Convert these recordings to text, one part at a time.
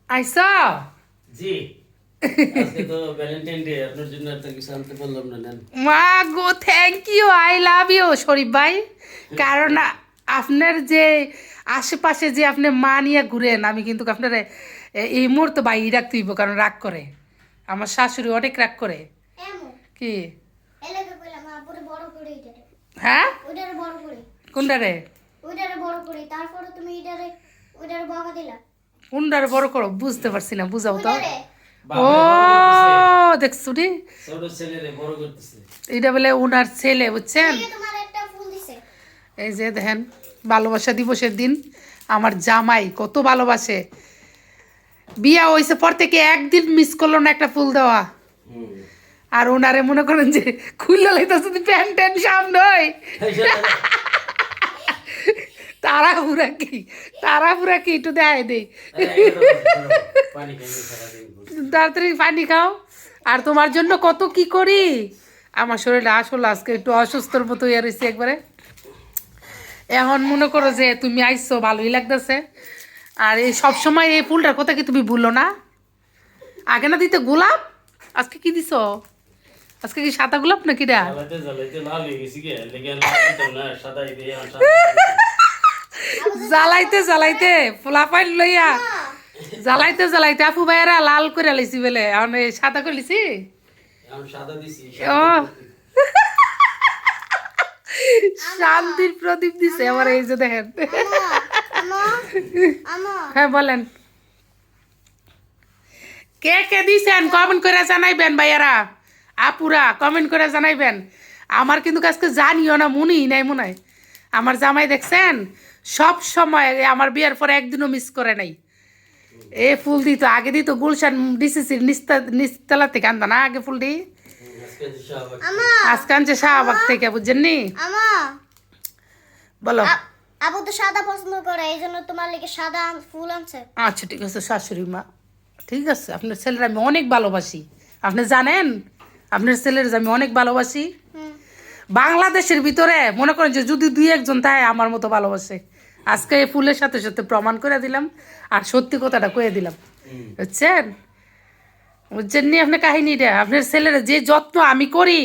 আইসা জি আজকে তো ভ্যালেন্টাইন ডে আপনার জন্য আর তো কিছু আনতে পারলাম না নেন মা গো thank you I love you Sharif ভাই কারণ আপনার যে আশেপাশে যে আপনি মা নিয়ে ঘুরেন আমি কিন্তু আপনার এই মুহূর্তে বাইরে রাখতে হইব কারণ রাগ করে আমার শাশুড়ি অনেক রাগ করে এমন কি এলাকা কইলাম আপুরে বড় করে এটারে হ্যাঁ ওইটারে বড় করে কোনটা রে ওইটারে বড় করে তারপরে তুমি ওইটারে বকা দিলা কোনটারে বড় করো বুঝতে পারছি না বুঝাও তো ওইটারে ও দেখছো রে ছোট ছেলেরে বড় করতেছে এটা বলে ওনার ছেলে বুঝছেন এই যে তোমার একটা ফুল দিছে এই যে দেখেন ভালোবাসা দিবসের দিন আমার জামাই কত ভালোবাসে বিয়া হয়েছে পর থেকে একদিন মিস করলো না একটা ফুল দেওয়া হুম আর ওনারে মনে করেন যে খুললে লাইতে যদি প্যান্ট ট্যান্ট সামনে হয় তারা পুরা কি একটু দেয় দেই পানি খাইতে সারাদিন তাড়াতাড়ি পানি খাও আর তোমার জন্য কত কি করি আমার শরীরটা আসলে আজকে একটু অসুস্থর মতো হয়ে রয়েছে একবারে এখন মনে করো যে তুমি আইসো ভালোই লাগতেছে আর এই সবসময় এই ফুলটার কথা কি তুমি ভুলো না আগে না দিতে গোলাপ আজকে কি দিছো আজকে কি সাদা গোলাপ নাকি রা জ্বালাইতে জ্বালাইতে লাল হয়ে গেছি গে লেগে লাল দিতাম না সাদাই দিয়ে আমার সাদা জ্বালাইতে জ্বালাইতে ফোলাপাইন লইয়া জ্বালাইতে আপু ভাইয়েরা লাল করে লাইছি বলে এখন এই সাদা করে লিছি আমি সাদা দিছি ও শান্তির প্রদীপ দিছে আমার এই যে দেখেন আমা আমা হ্যাঁ বলেন কে কে দিছেন কমেন্ট করে জানাইবেন ভাইয়ারা আপুরা কমেন্ট করে জানাইবেন আমার কিন্তু আজকে জানিও না মনেই নাই মনে হয় আমার জামাই দেখছেন সব সময় আমার বিয়ের পরে একদিনও মিস করে নাই এ ফুল দিত আগে দিত গুলশান ডিসিসির নিচতলা থেকে আনতা না আগে ফুল দি আজকে দিশা আবার আমা আজকে আনছে শাহবাগ থেকে বুঝছেন নি আমা বলো আপু তো সাদা পছন্দ করে এই জন্য তোমার লেগে সাদা ফুল আনছে আচ্ছা ঠিক আছে শাশুড়ি মা ঠিক আছে আপনার ছেলের আমি অনেক ভালোবাসি আপনি জানেন আপনার ছেলের যে আমি অনেক ভালোবাসি হুম বাংলাদেশের ভিতরে মনে করেন যে যদি দুই একজন তাই আমার মতো ভালোবাসে আজকে এই ফুলের সাথে সাথে প্রমাণ করে দিলাম আর সত্যি কথাটা কয়ে দিলাম বুঝছেন বুঝছেন নি আপনার কাহিনীটা আপনার ছেলের যে যত্ন আমি করি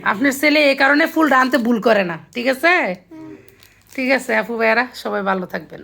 আপনার ছেলে এই কারণে ফুলটা আনতে ভুল করে না ঠিক আছে ঠিক আছে আপু ভাইয়ারা সবাই ভালো থাকবেন